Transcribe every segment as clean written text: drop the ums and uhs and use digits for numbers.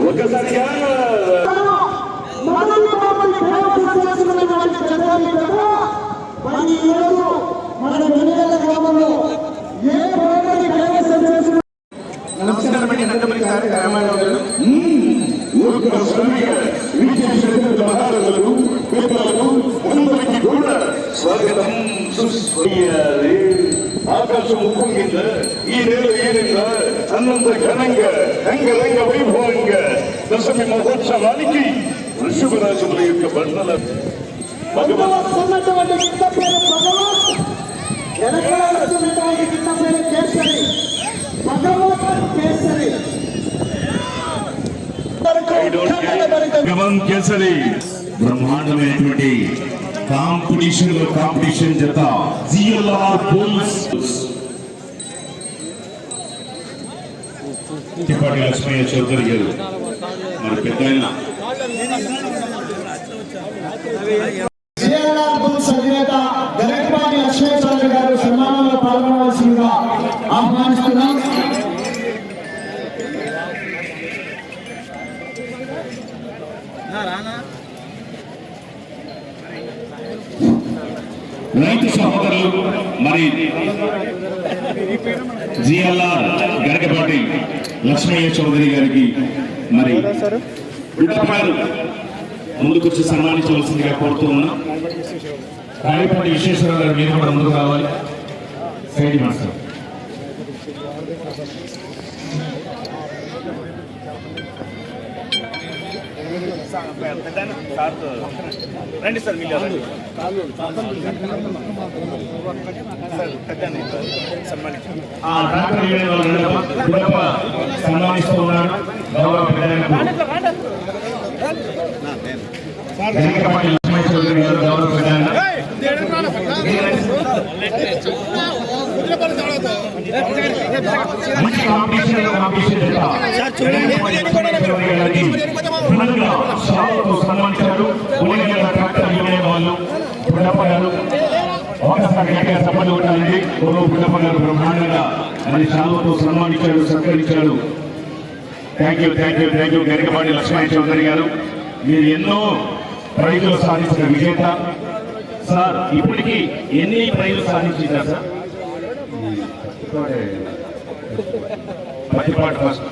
ఒకసారిగా నమస్కారం నందమూరి తారక రామారావు గారు మహారాజులకు పెద్దలకు అందరికీ కూడా స్వాగతం సుస్వాగతం. ఆకాశం ఉప్పొంగింద ఈ నేల ఏరింద అన్నంత ఘనంగా అంగరంగ వైభవంగా దశమి మహోత్సవానికి వృషభ రాజుల యొక్క బండల కేసరి బ్రహ్మాండమైనటువంటి కాంపిటీషన్ జత జిఎల్ఆర్ బుల్స్ తిపాటి లక్ష్మయ్య చౌదరి గారు మరి పెద్ద జిఎల్ఆర్ బుల్స్ అధినేత గరికపాటి లక్ష్మయ్య చౌదరి గారు సన్మానంలో పాల్గొనవలసిందిగా ఆహ్వానిస్తున్నాం. రైతు సహోదరులు మరి జిఎల్ఆర్ గరికపాటి లక్ష్మయ్య చౌదరి గారికి మరి బిడ్డపాయలు ముందుకొచ్చి సన్మానించవలసిందిగా కోరుతూ ఉన్నాం. రాయపాటి విశ్వేశ్వరరావు గారు మీరు కూడా ముందుకు రావాలి. సైడ్ మాస్టర్ రండి సార్ మీరు సన్మానిస్తూ ఉన్నారు. లక్ష్మయ్య చౌదరి గారు గౌరవ ప్రధాన మంచి కాంపిటీషన్ సన్మానించారు. ట్రాక్టర్ యూనియన్ వాళ్ళు గుండప్ప గారు ఒకసారి సపోర్ట్ ఉండాలండి. గుండప్ప గారు బ్రహ్మాండంగా మరి శాలువతో సన్మానించాడు, సత్కరించాడు. థ్యాంక్ యూ గరికపాటి లక్ష్మయ్య చౌదరి గారు. మీరు ఎన్నో ప్రైజులు సాధించిన విజేత సార్. ఇప్పటికీ ఎన్ని ప్రైజులు సాధించారు సార్? ఫస్ట్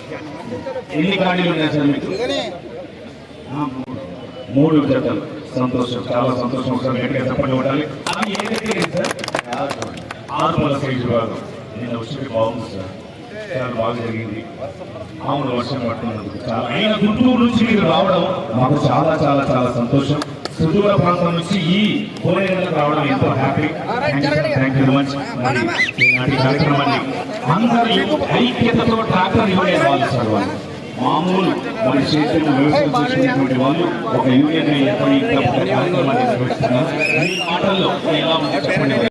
ఎన్ని ఖాళీలు ఉన్నాయి సార్ మీకు? 3 జతలు. సంతోషం, చాలా సంతోషం. ఒకసారి గట్టిగా చెప్పండి ఉండాలి. అది ఏదైతే సార్ 6 సైజు భాగం నిన్న వచ్చి బాగుంది సార్, చాలా బాగా జరిగింది. అవును, వర్షం పట్టుకున్నందుకు చాలా. అయినా గుంటూరు నుంచి మీరు రావడం మాకు చాలా చాలా చాలా సంతోషం. సుదూర ప్రాంతం నుంచి ఈ కోనేరులకు రావడం ఎంతో happy. Thank you very much. ఈనాటి కార్యక్రమాన్ని అందరూ ఐక్యతతో ట్రాక్టర్ యూనియన్ వాళ్ళు సార్, వాళ్ళు మామూలు మన చేతులు వ్యవసాయం చేసినటువంటి వాళ్ళు ఒక యూనియన్ ఏర్పడి కార్యక్రమాన్ని నిర్వహిస్తున్నారు. ఈ మాటల్లో ఎలా చెప్పండి.